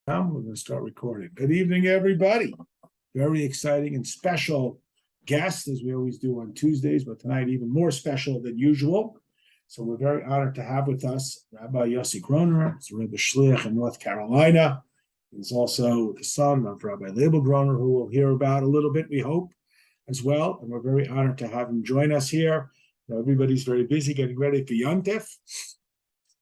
We're going to start recording. Good evening, everybody. Very exciting and special guest, as we always do on Tuesdays, but tonight even more special than usual. So we're very honored to have with us Rabbi Yosef Groner. He's a Rebbe Shliach in North Carolina. He's also the son of Rabbi Rebbe Groner, who we'll hear about a little bit, we hope, as well. And we're very honored to have him join us here. Now, everybody's very busy getting ready for Yontif,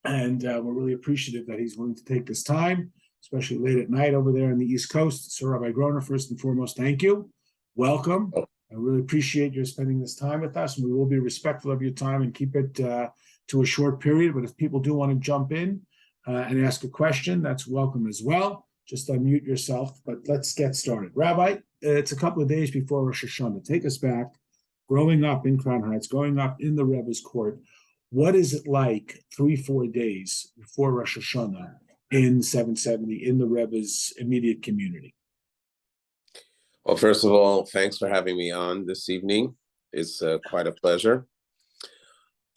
and we're really appreciative that he's willing to take this time, especially late at night over there on the East Coast. So Rabbi Groner, first and foremost, thank you. Welcome. I really appreciate your spending this time with us, and we will be respectful of your time and keep it to a short period. But if people do want to jump in and ask a question, that's welcome as well. Just unmute yourself, but let's get started. Rabbi, it's a couple of days before Rosh Hashanah. Take us back, growing up in Crown Heights, growing up in the Rebbe's court. What is it like 3-4 days before Rosh Hashanah in 770, in the Rebbe's immediate community? Well, first of all, thanks for having me on this evening. It's quite a pleasure.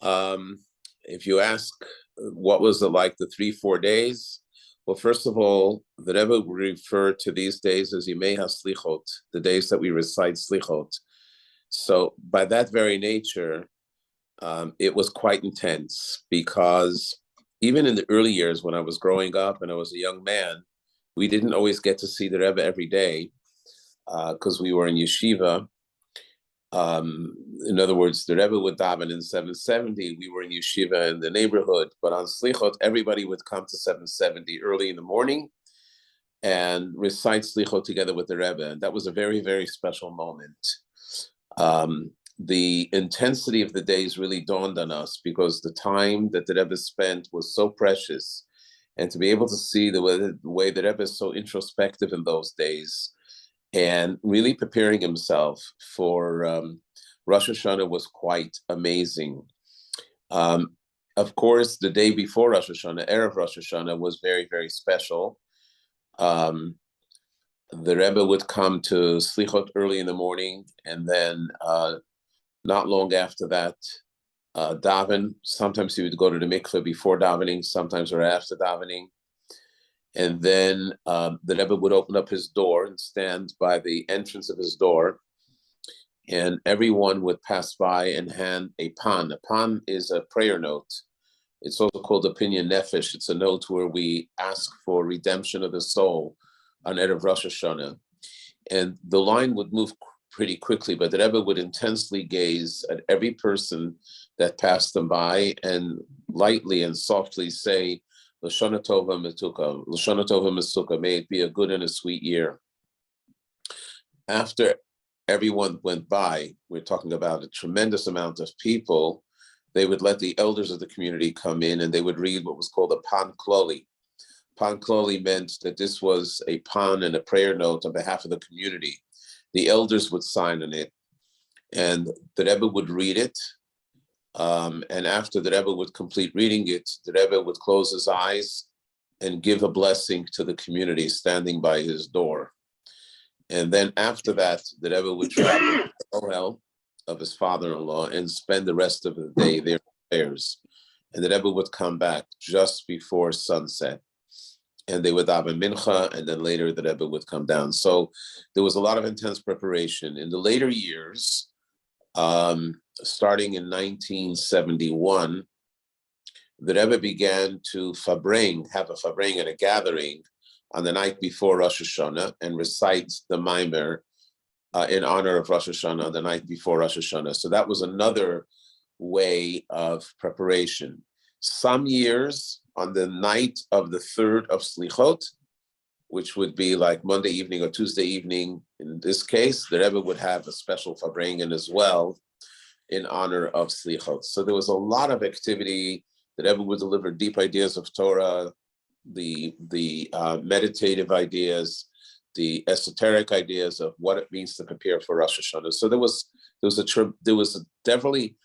If you ask what was it like the 3-4 days, well, first of all, the Rebbe would refer to these days as Yimei HaSlichot, the days that we recite Slichot. So by that very nature, it was quite intense, because even in the early years when I was growing up and I was a young man, we didn't always get to see the Rebbe every day because we were in yeshiva. In other words, the Rebbe would daven in 770, we were in yeshiva in the neighborhood, but on Slichot, everybody would come to 770 early in the morning and recite Slichot together with the Rebbe. And that was a very, very special moment. The intensity of the days really dawned on us because the time that the Rebbe spent was so precious, and to be able to see the way the Rebbe is so introspective in those days and really preparing himself for Rosh Hashanah was quite amazing. Of course, the day before Rosh Hashanah, Erev Rosh Hashanah, was very, very special. The Rebbe would come to Slichot early in the morning, and then not long after that, daven. Sometimes he would go to the mikveh before davening, sometimes right after davening. And then the Rebbe would open up his door and stand by the entrance of his door, and everyone would pass by and hand a pan. A pan is a prayer note. It's also called a pinyan nefesh. It's a note where we ask for redemption of the soul on Erev Rosh Hashanah. And the line would move pretty quickly, but the Rebbe would intensely gaze at every person that passed them by and lightly and softly say, L'shana tova metuka, L'shana tova mesuka, may it be a good and a sweet year. After everyone went by, we're talking about a tremendous amount of people, they would let the elders of the community come in and they would read what was called a pan kloli. Pan kloli meant that this was a pan and a prayer note on behalf of the community. The elders would sign on it, and the Rebbe would read it. And after the Rebbe would complete reading it, the Rebbe would close his eyes and give a blessing to the community standing by his door. And then after that, the Rebbe would travel to the Ohel of his father-in-law and spend the rest of the day there in prayers. And the Rebbe would come back just before sunset, and they would daven mincha, and then later the Rebbe would come down. So there was a lot of intense preparation. In the later years, starting in 1971, the Rebbe began to have a fabring and a gathering on the night before Rosh Hashanah and recite the Maimer in honor of Rosh Hashanah on the night before Rosh Hashanah. So that was another way of preparation. Some years, on the night of the third of Slichot, which would be like Monday evening or Tuesday evening, in this case, the Rebbe would have a special fabringen as well in honor of Slichot. So there was a lot of activity. The Rebbe would deliver deep ideas of Torah, the meditative ideas, the esoteric ideas of what it means to prepare for Rosh Hashanah. So there was definitely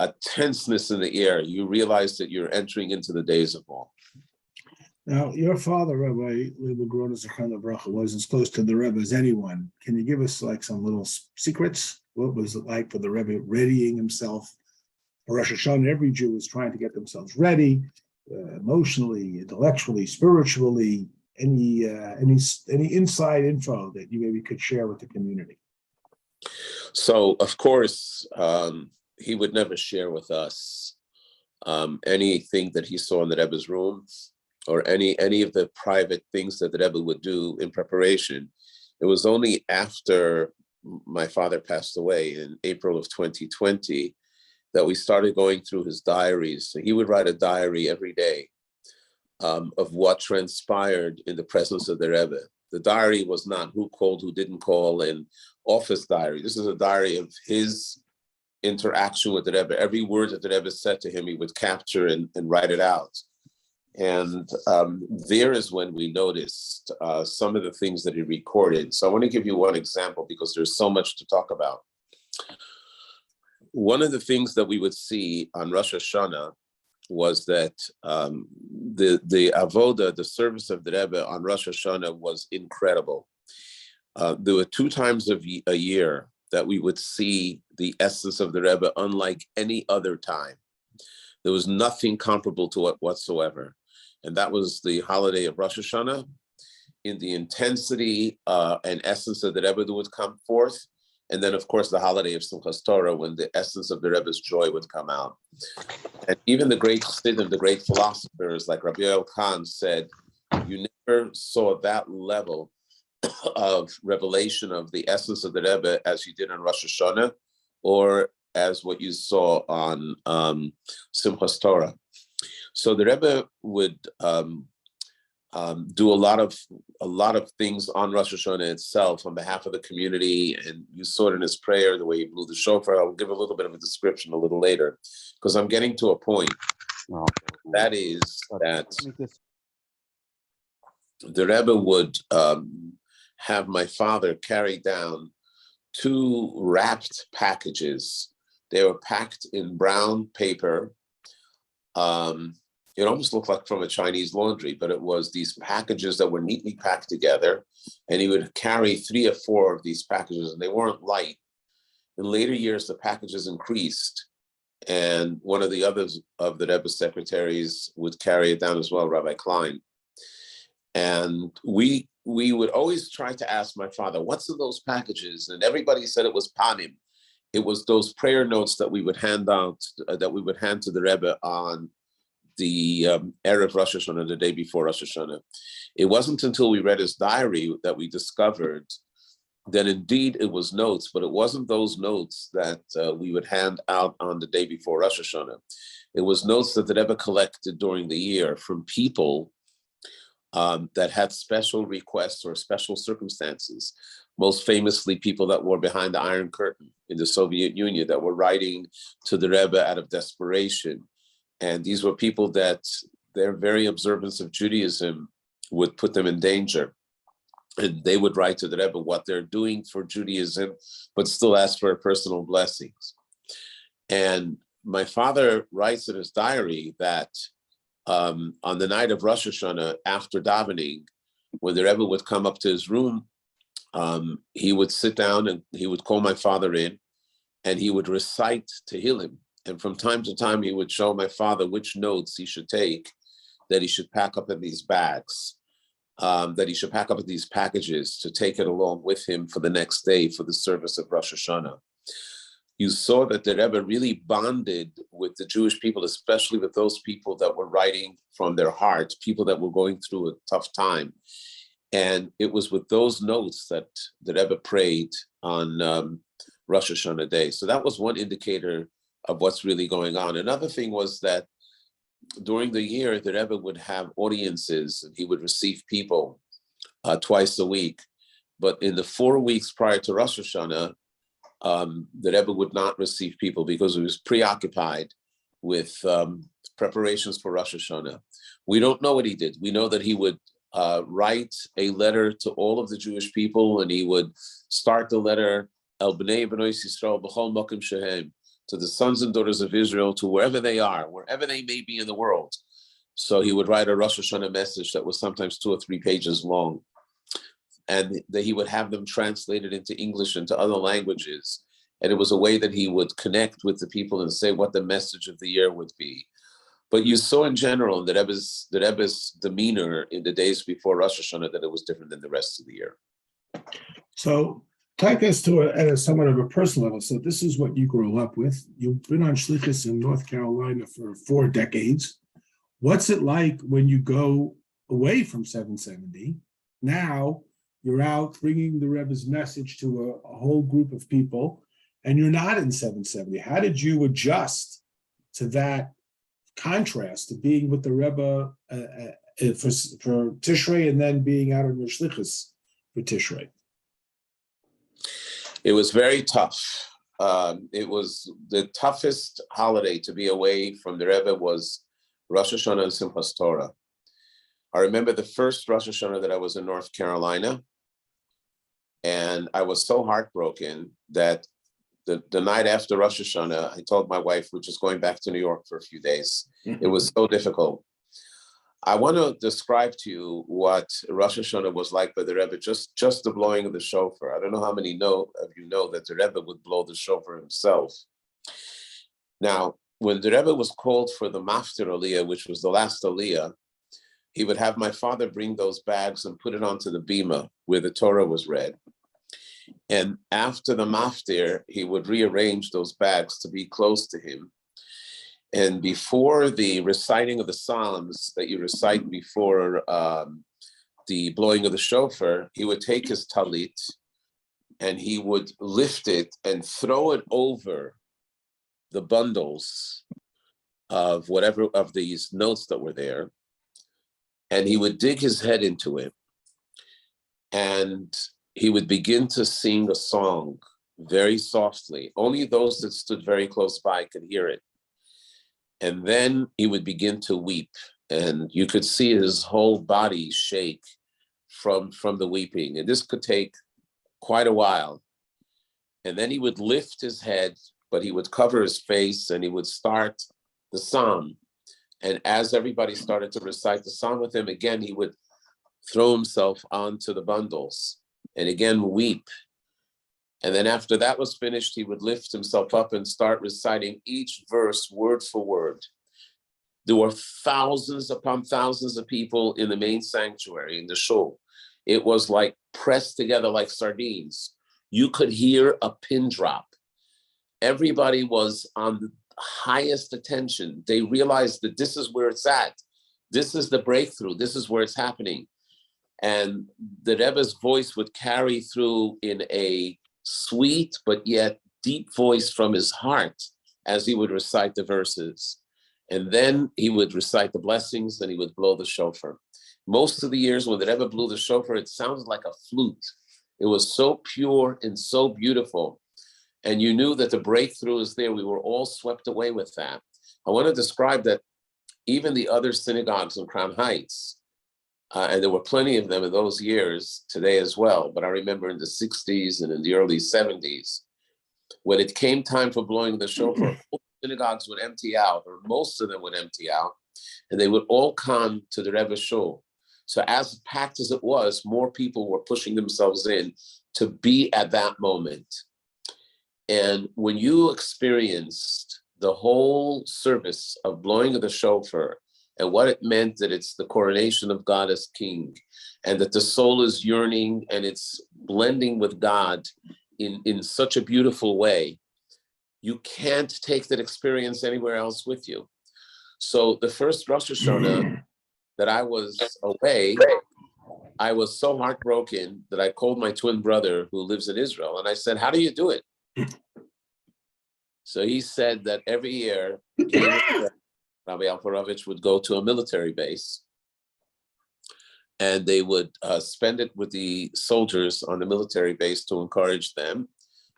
a tenseness in the air. You realize that you're entering into the days of awe. Now, your father, Rabbi Rebbe Groner, was as close to the Rebbe as anyone. Can you give us like some little secrets? What was it like for the Rebbe readying himself for Rosh Hashanah? Every Jew is trying to get themselves ready, emotionally, intellectually, spiritually. any inside info that you maybe could share with the community? So, of course, he would never share with us anything that he saw in the Rebbe's room or any of the private things that the Rebbe would do in preparation. It was only after my father passed away in April of 2020 that we started going through his diaries. So he would write a diary every day of what transpired in the presence of the Rebbe. The diary was not who called, who didn't call, and office diary. This is a diary of his interaction with the Rebbe. Every word that the Rebbe said to him, he would capture and write it out. And there is when we noticed some of the things that he recorded. So I want to give you one example because there's so much to talk about. One of the things that we would see on Rosh Hashanah was that the avoda, the service of the Rebbe on Rosh Hashanah was incredible. There were 2 times a year that we would see the essence of the Rebbe unlike any other time. There was nothing comparable to it whatsoever. And that was the holiday of Rosh Hashanah, in the intensity and essence of the Rebbe that would come forth. And then, of course, the holiday of Simchas Torah, when the essence of the Rebbe's joy would come out. And even the great Chassidim, the great philosophers like Rabbi Khan said, you never saw that level of revelation of the essence of the Rebbe as you did on Rosh Hashanah, or as what you saw on Simchas Torah. So the Rebbe would do a lot of things on Rosh Hashanah itself on behalf of the community, and you saw it in his prayer, the way he blew the shofar. I'll give a little bit of a description a little later, because I'm getting to a point. That is that the Rebbe would have my father carry down 2 wrapped packages. They were packed in brown paper. It almost looked like from a Chinese laundry, but it was these packages that were neatly packed together, and he would carry 3 or 4 of these packages, and they weren't light. In later years, the packages increased, and one of the others of the Rebbe's secretaries would carry it down as well, Rabbi Klein. And we would always try to ask my father, what's in those packages? And everybody said it was panim. It was those prayer notes that we would hand out, that we would hand to the Rebbe on the Erev Rosh Hashanah, the day before Rosh Hashanah. It wasn't until we read his diary that we discovered that indeed it was notes, but it wasn't those notes that we would hand out on the day before Rosh Hashanah. It was notes that the Rebbe collected during the year from people that had special requests or special circumstances. Most famously, people that were behind the Iron Curtain in the Soviet Union that were writing to the Rebbe out of desperation. And these were people that their very observance of Judaism would put them in danger. And they would write to the Rebbe what they're doing for Judaism, but still ask for personal blessings. And my father writes in his diary that on the night of Rosh Hashanah, after davening, when the Rebbe would come up to his room, he would sit down and he would call my father in, and he would recite Tehillim. And from time to time, he would show my father which notes he should take, that he should pack up in these bags, that he should pack up in these packages to take it along with him for the next day for the service of Rosh Hashanah. You saw that the Rebbe really bonded with the Jewish people, especially with those people that were writing from their heart, people that were going through a tough time. And it was with those notes that the Rebbe prayed on Rosh Hashanah day. So that was one indicator of what's really going on. Another thing was that during the year, the Rebbe would have audiences, and he would receive people twice a week. But in the 4 weeks prior to Rosh Hashanah, the Rebbe would not receive people because he was preoccupied with preparations for Rosh Hashanah. We don't know what he did. We know that he would write a letter to all of the Jewish people, and he would start the letter, El Bnei B'nai Yisrael B'chol Mokim Shehem, to the sons and daughters of Israel, to wherever they are, wherever they may be in the world. So he would write a Rosh Hashanah message that was sometimes 2 or 3 pages long, and that he would have them translated into English and to other languages. And it was a way that he would connect with the people and say what the message of the year would be. But you saw in general in the Rebbe's demeanor in the days before Rosh Hashanah that it was different than the rest of the year. So take us to at a somewhat of a personal level. So this is what you grew up with. You've been on Shlichus in North Carolina for 4 decades. What's it like when you go away from 770? Now you're out bringing the Rebbe's message to a whole group of people, and you're not in 770. How did you adjust to that contrast to being with the Rebbe for Tishrei and then being out on your Shlichus for Tishrei? It was very tough. It was the toughest holiday to be away from the Rebbe was Rosh Hashanah and Simchas Torah. I remember the first Rosh Hashanah that I was in North Carolina, and I was so heartbroken that the night after Rosh Hashanah, I told my wife we're just going back to New York for a few days. It was so difficult. I want to describe to you what Rosh Hashanah was like by the Rebbe, just the blowing of the shofar. I don't know how many of you know that the Rebbe would blow the shofar himself. Now, when the Rebbe was called for the Maftir Aliyah, which was the last Aliyah, he would have my father bring those bags and put it onto the bima where the Torah was read. And after the Maftir, he would rearrange those bags to be close to him. And before the reciting of the Psalms that you recite before the blowing of the shofar, he would take his talit and he would lift it and throw it over the bundles of whatever of these notes that were there. And he would dig his head into it. And he would begin to sing a song very softly. Only those that stood very close by could hear it. And then he would begin to weep, and you could see his whole body shake from the weeping. And this could take quite a while. And then he would lift his head, but he would cover his face and he would start the psalm. And as everybody started to recite the psalm with him, again, he would throw himself onto the bundles and again weep. And then after that was finished, he would lift himself up and start reciting each verse word for word. There were thousands upon thousands of people in the main sanctuary, in the shul. It was like pressed together like sardines. You could hear a pin drop. Everybody was on the highest attention. They realized that this is where it's at. This is the breakthrough. This is where it's happening. And the Rebbe's voice would carry through in a sweet but yet deep voice from his heart as he would recite the verses. And then he would recite the blessings and he would blow the shofar. Most of the years when the Rebbe blew the shofar, it sounded like a flute. It was so pure and so beautiful. And you knew that the breakthrough is there. We were all swept away with that. I want to describe that even the other synagogues in Crown Heights, and there were plenty of them in those years, today as well, but I remember in the 60s and in the early 70s, when it came time for blowing the shofar, all the synagogues would empty out, or most of them would empty out, and they would all come to the Rebbe shul. So as packed as it was, more people were pushing themselves in to be at that moment. And when you experienced the whole service of blowing of the shofar, and what it meant that it's the coronation of God as king, and that the soul is yearning and it's blending with God in such a beautiful way, you can't take that experience anywhere else with you. So the first Rosh Hashanah that I was away, I was so heartbroken that I called my twin brother who lives in Israel, and I said, "How do you do it?" So he said that every year, Rabbi Alperovich would go to a military base and they would spend it with the soldiers on the military base to encourage them.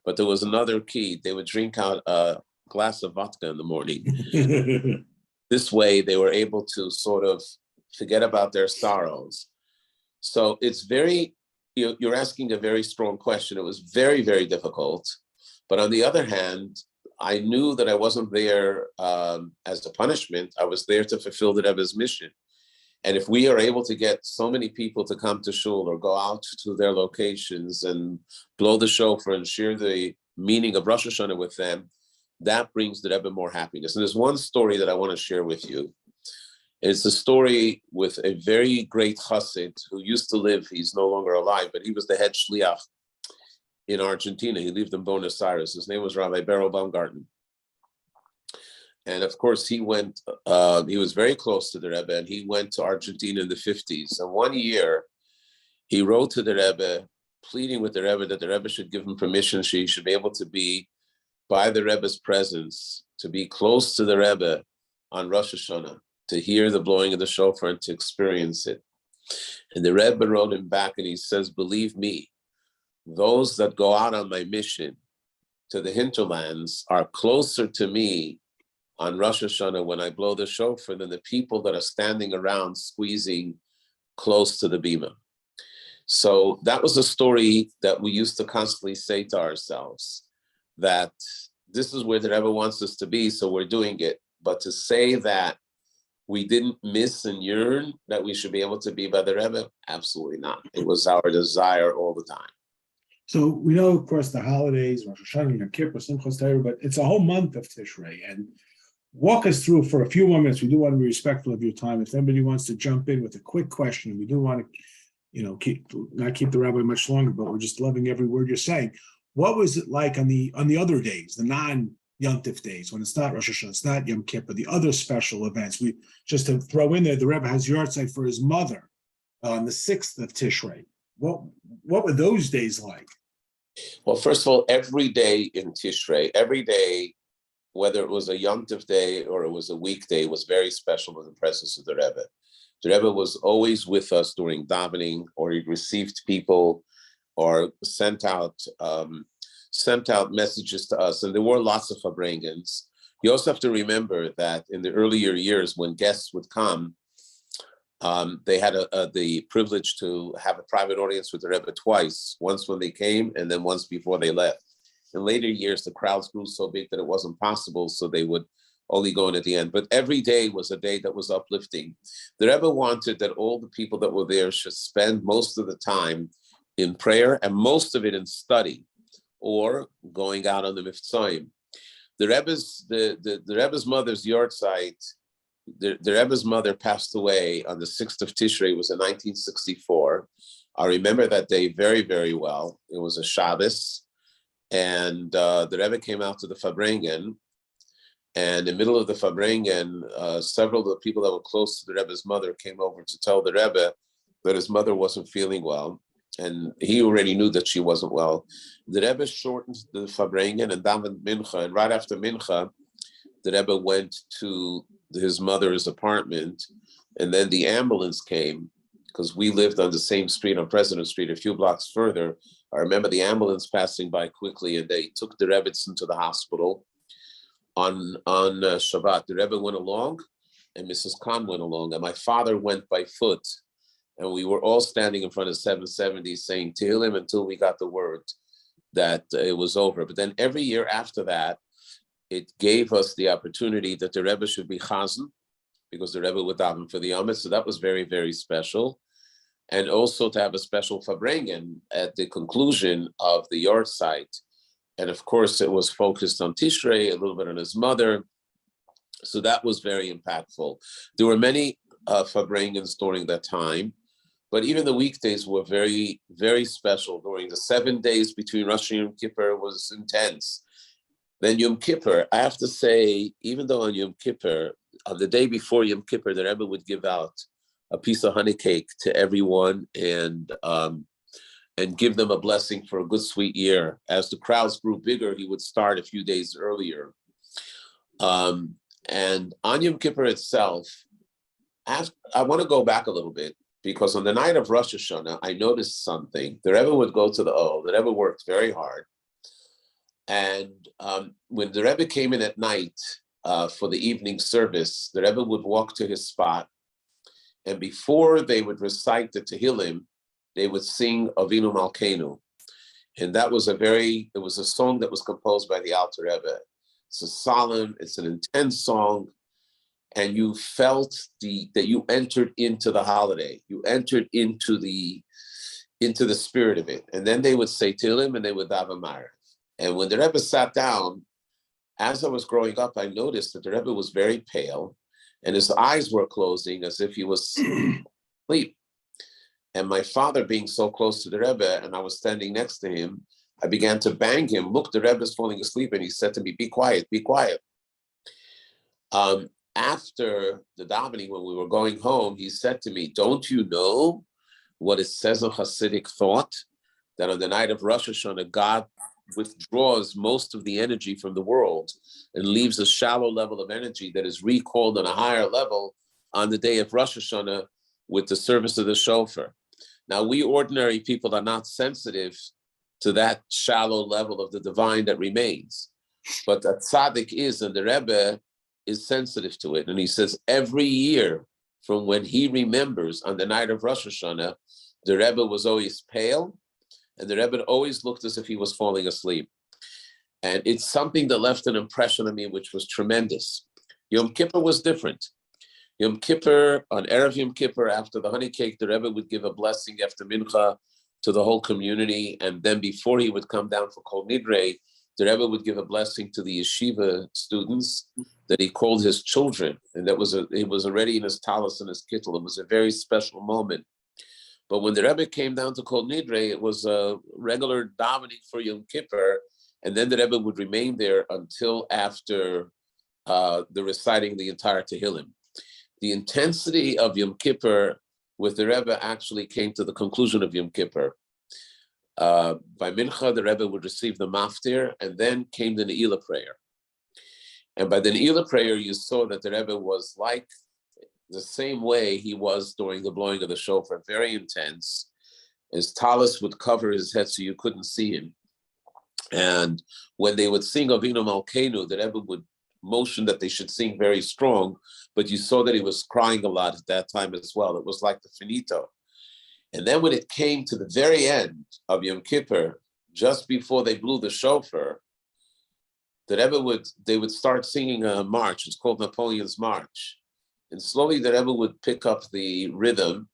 But there was another key. They would drink out a glass of vodka in the morning. This way, they were able to sort of forget about their sorrows. So it's very, you're asking a very strong question. It was very, very difficult. But on the other hand, I knew that I wasn't there as a punishment. I was there to fulfill the Rebbe's mission. And if we are able to get so many people to come to shul or go out to their locations and blow the shofar and share the meaning of Rosh Hashanah with them, that brings the Rebbe more happiness. And there's one story that I want to share with you. It's a story with a very great chassid who used to live, he's no longer alive, but he was the head shliach in Argentina. He lived in Buenos Aires. His name was Rabbi Beryl Baumgarten. And of course, he was very close to the Rebbe, and he went to Argentina in the 50s. And one year, he wrote to the Rebbe, pleading with the Rebbe that the Rebbe should give him permission, he should be able to be by the Rebbe's presence, to be close to the Rebbe on Rosh Hashanah, to hear the blowing of the shofar and to experience it. And the Rebbe wrote him back and he says, believe me, those that go out on my mission to the hinterlands are closer to me on Rosh Hashanah when I blow the shofar than the people that are standing around squeezing close to the bima. So that was a story that we used to constantly say to ourselves, that this is where the Rebbe wants us to be, so we're doing it. But to say that we didn't miss and yearn that we should be able to be by the Rebbe, absolutely not. It was our desire all the time. So we know, of course, the holidays, Rosh Hashanah, Yom Kippur, Simchas Torah, but it's a whole month of Tishrei. And walk us through for a few more minutes. We do want to be respectful of your time. If anybody wants to jump in with a quick question, we do want to, not keep the rabbi much longer, but we're just loving every word you're saying. What was it like on the other days, the non-Yom Tif days, when it's not Rosh Hashanah, it's not Yom Kippur, the other special events? We just to throw in there, the Rebbe has yahrzeit for his mother on the 6th of Tishrei. What were those days like? Well, first of all, every day in Tishrei, every day, whether it was a Yom Tov day or it was a weekday, was very special in the presence of the Rebbe. The Rebbe was always with us during davening, or he received people, or sent out messages to us, and there were lots of farbrengens. You also have to remember that in the earlier years, when guests would come, they had the privilege to have a private audience with the Rebbe twice, once when they came and then once before they left. In later years, the crowds grew so big that it wasn't possible, so they would only go in at the end. But every day was a day that was uplifting. The Rebbe wanted that all the people that were there should spend most of the time in prayer and most of it in study or going out on the Miftzayim. The Rebbe's mother's yahrzeit, the Rebbe's mother passed away on the 6th of Tishrei. It was in 1964. I remember that day very, very well. It was a Shabbos, and the Rebbe came out to the farbrengen, and in the middle of the farbrengen, several of the people that were close to the Rebbe's mother came over to tell the Rebbe that his mother wasn't feeling well, and he already knew that she wasn't well. The Rebbe shortened the farbrengen and davened mincha, and right after mincha, the Rebbe went to his mother's apartment, and then the ambulance came, because we lived on the same street, on President Street, a few blocks further. I remember the ambulance passing by quickly, and they took the Rebbetzin to the hospital. On Shabbat, the Rebbe went along, and Mrs. Khan went along, and my father went by foot, and we were all standing in front of 770 saying Tehillim until we got the word that it was over. But then every year after that, it gave us the opportunity that the Rebbe should be chazan, because the Rebbe would daven for the Yom, so that was very, very special. And also to have a special farbrengen at the conclusion of the yahrzeit. And of course, it was focused on Tishrei, a little bit on his mother. So that was very impactful. There were many farbrengens during that time, but even the weekdays were very, very special. During the 7 days between Rosh and Yom Kippur was intense. Then Yom Kippur, I have to say, even though on Yom Kippur, on the day before Yom Kippur, the Rebbe would give out a piece of honey cake to everyone and give them a blessing for a good, sweet year. As the crowds grew bigger, he would start a few days earlier. And on Yom Kippur itself, I want to go back a little bit, because on the night of Rosh Hashanah, I noticed something. The Rebbe would go to the the Rebbe worked very hard. And when the Rebbe came in at night for the evening service, the Rebbe would walk to his spot, and before they would recite the Tehillim, they would sing Avinu Malkeinu. And that was it was a song that was composed by the Alter Rebbe. It's a solemn, it's an intense song, and you felt that you entered into the holiday. You entered into the spirit of it. And then they would say Tehillim and they would daven Ma'ariv. And when the Rebbe sat down, as I was growing up, I noticed that the Rebbe was very pale, and his eyes were closing as if he was asleep. And my father, being so close to the Rebbe, and I was standing next to him, I began to bang him. Look, the Rebbe is falling asleep, and he said to me, "Be quiet, be quiet." After the davening, when we were going home, he said to me, "Don't you know what it says in Hasidic thought, that on the night of Rosh Hashanah, God withdraws most of the energy from the world and leaves a shallow level of energy that is recalled on a higher level on the day of Rosh Hashanah with the service of the shofar." Now, we ordinary people are not sensitive to that shallow level of the divine that remains, but the tzaddik is, and the Rebbe is sensitive to it. And he says every year from when he remembers on the night of Rosh Hashanah, the Rebbe was always pale, and the Rebbe always looked as if he was falling asleep. And it's something that left an impression on me, which was tremendous. Yom Kippur was different. Yom Kippur, on Erev Yom Kippur, after the honey cake, the Rebbe would give a blessing after Mincha to the whole community. And then before he would come down for Kol Nidre, the Rebbe would give a blessing to the yeshiva students that he called his children. And it was already in his talis and his kittel. It was a very special moment. But when the Rebbe came down to Kol Nidre, it was a regular davening for Yom Kippur. And then the Rebbe would remain there until after the reciting the entire Tehillim. The intensity of Yom Kippur with the Rebbe actually came to the conclusion of Yom Kippur. By Mincha, the Rebbe would receive the maftir, and then came the Ne'ilah prayer. And by the Ne'ilah prayer, you saw that the Rebbe was like the same way he was during the blowing of the shofar, very intense. His talis would cover his head so you couldn't see him. And when they would sing Avinu Malkeinu, the Rebbe would motion that they should sing very strong, but you saw that he was crying a lot at that time as well. It was like the finito. And then when it came to the very end of Yom Kippur, just before they blew the shofar, the Rebbe they would start singing a march. It's called Napoleon's March. And slowly the Rebbe would pick up the rhythm,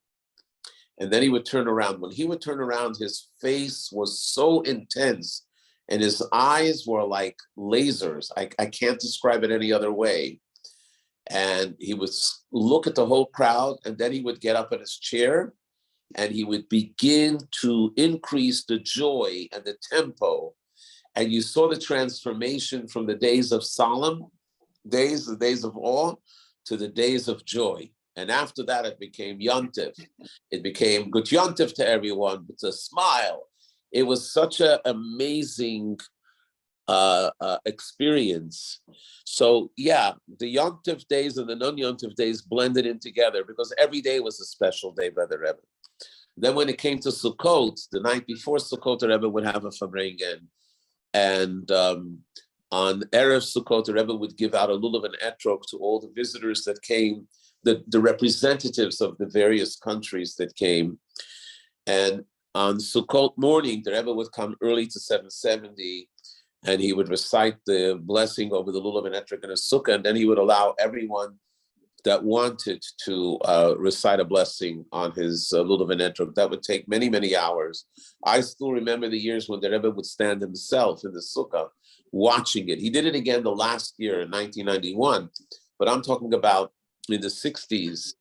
and then he would turn around. When he would turn around, his face was so intense, and his eyes were like lasers. I can't describe it any other way. And he would look at the whole crowd, and then he would get up in his chair, and he would begin to increase the joy and the tempo. And you saw the transformation from the days of solemn days, the days of awe, to the days of joy. And after that, it became Yontif. It became good Yontif to everyone, but a smile. It was such an amazing experience. So yeah, the Yontif days and the non-Yontif days blended in together because every day was a special day by the Rebbe. Then when it came to Sukkot, the night before Sukkot, the Rebbe would have a Fabrengen. And on Erev Sukkot, the Rebbe would give out a lulav and etrog to all the visitors that came, the representatives of the various countries that came. And on Sukkot morning, the Rebbe would come early to 770, and he would recite the blessing over the lulav and etrog in a sukkah, and then he would allow everyone that wanted to recite a blessing on his lulav and etrog. That would take many, many hours. I still remember the years when the Rebbe would stand himself in the sukkah watching it. He did it again the last year in 1991, but I'm talking about in the 60s.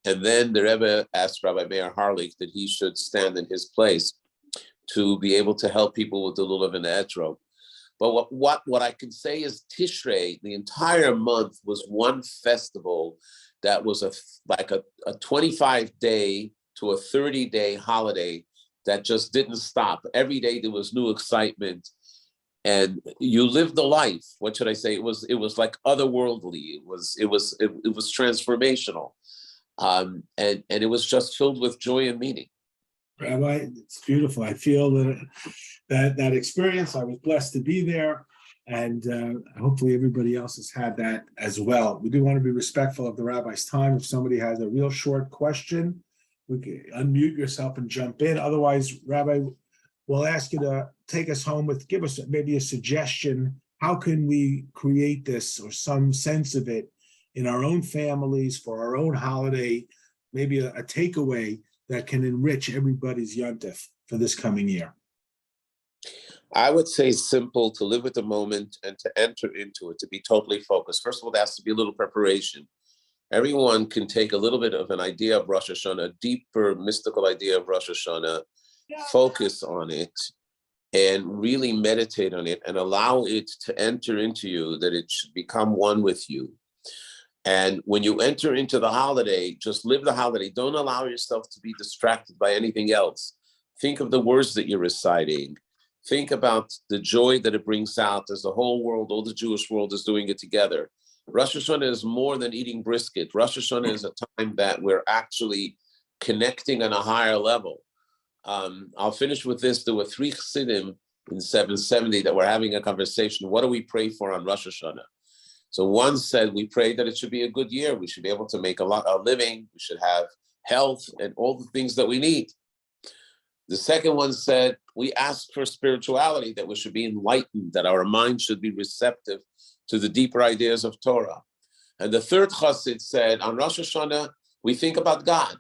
And then the Rebbe asked Rabbi Meir Harlik that he should stand in his place to be able to help people with the lulav and the etrog. But what I can say is Tishrei, the entire month was one festival that was like a 25-day to a 30-day holiday that just didn't stop. Every day there was new excitement, and you lived the life. What should I say? It was like otherworldly. It was transformational, and it was just filled with joy and meaning. Rabbi, it's beautiful. I feel that experience. I was blessed to be there, and hopefully everybody else has had that as well. We do want to be respectful of the Rabbi's time. If somebody has a real short question, we can unmute yourself and jump in. Otherwise, Rabbi, we'll ask you to take us home give us maybe a suggestion. How can we create this or some sense of it in our own families for our own holiday? Maybe a takeaway that can enrich everybody's Yontif for this coming year. I would say simple, to live with the moment and to enter into it, to be totally focused. First of all, there has to be a little preparation. everyone can take a little bit of an idea of Rosh Hashanah, a deeper mystical idea of Rosh Hashanah, focus on it, and really meditate on it and allow it to enter into you, that it should become one with you. And when you enter into the holiday, just live the holiday. Don't allow yourself to be distracted by anything else. Think of the words that you're reciting. Think about the joy that it brings out as the whole world, all the Jewish world is doing it together. Rosh Hashanah is more than eating brisket. Rosh Hashanah is a time that we're actually connecting on a higher level. I'll finish with this. There were 3 Chassidim in 770 that were having a conversation. What do we pray for on Rosh Hashanah? So one said, we pray that it should be a good year. We should be able to make a living. We should have health and all the things that we need. The second one said, we ask for spirituality, that we should be enlightened, that our mind should be receptive to the deeper ideas of Torah. And the third Chassid said, on Rosh Hashanah, we think about God.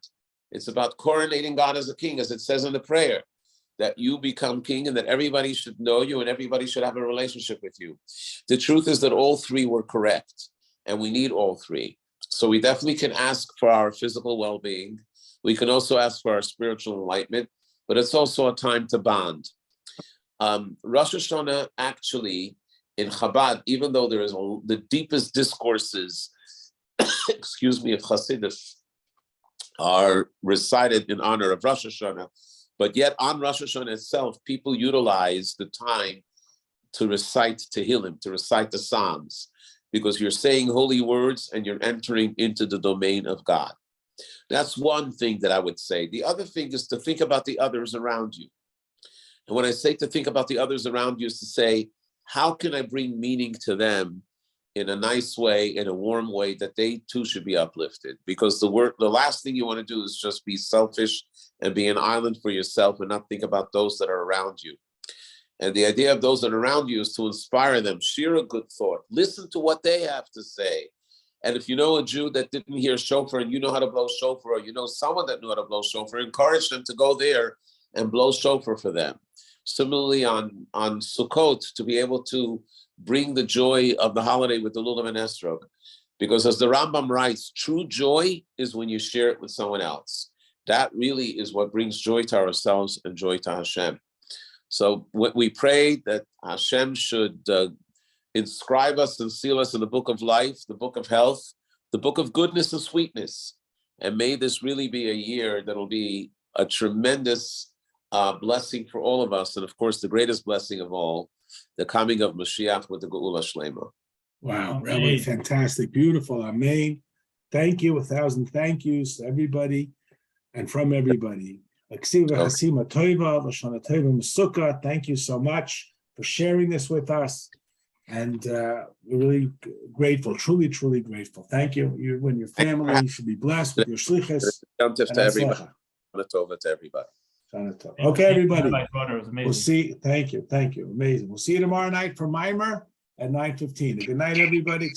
It's about coronating God as a king, as it says in the prayer, that you become king and that everybody should know you and everybody should have a relationship with you. The truth is that all 3 were correct, and we need all 3. So we definitely can ask for our physical well-being. We can also ask for our spiritual enlightenment, but it's also a time to bond. Rosh Hashanah, actually, in Chabad, even though there is the deepest discourses, excuse me, of Hasidus are recited in honor of Rosh Hashanah, but yet on Rosh Hashanah itself, people utilize the time to recite Tehillim, to recite the Psalms, because you're saying holy words and you're entering into the domain of God. That's one thing that I would say. The other thing is to think about the others around you. And when I say to think about the others around you, is to say, how can I bring meaning to them in a nice way, in a warm way, that they too should be uplifted? Because the last thing you want to do is just be selfish and be an island for yourself and not think about those that are around you. And the idea of those that are around you is to inspire them, share a good thought, listen to what they have to say. And if you know a Jew that didn't hear shofar and you know how to blow shofar, or you know someone that knew how to blow shofar, encourage them to go there and blow shofar for them. Similarly, on Sukkot, to be able to bring the joy of the holiday with the Lulav and Esrog. Because as the Rambam writes, true joy is when you share it with someone else. That really is what brings joy to ourselves and joy to Hashem. So we pray that Hashem should inscribe us and seal us in the book of life, the book of health, the book of goodness and sweetness. And may this really be a year that'll be a tremendous blessing for all of us. And of course, the greatest blessing of all, the coming of Mashiach with the Geula Shlema. Wow, Rabbi, fantastic, beautiful, amen. Thank you, 1,000 thank yous to everybody and from everybody. Thank you so much for sharing this with us. And we're really grateful, truly, truly grateful. Thank you. You and your family should be blessed with your shlichus. To everybody. To everybody. Okay, everybody. We'll see. Thank you. Amazing. We'll see you tomorrow night for Mimer at 9:15. Good night, everybody.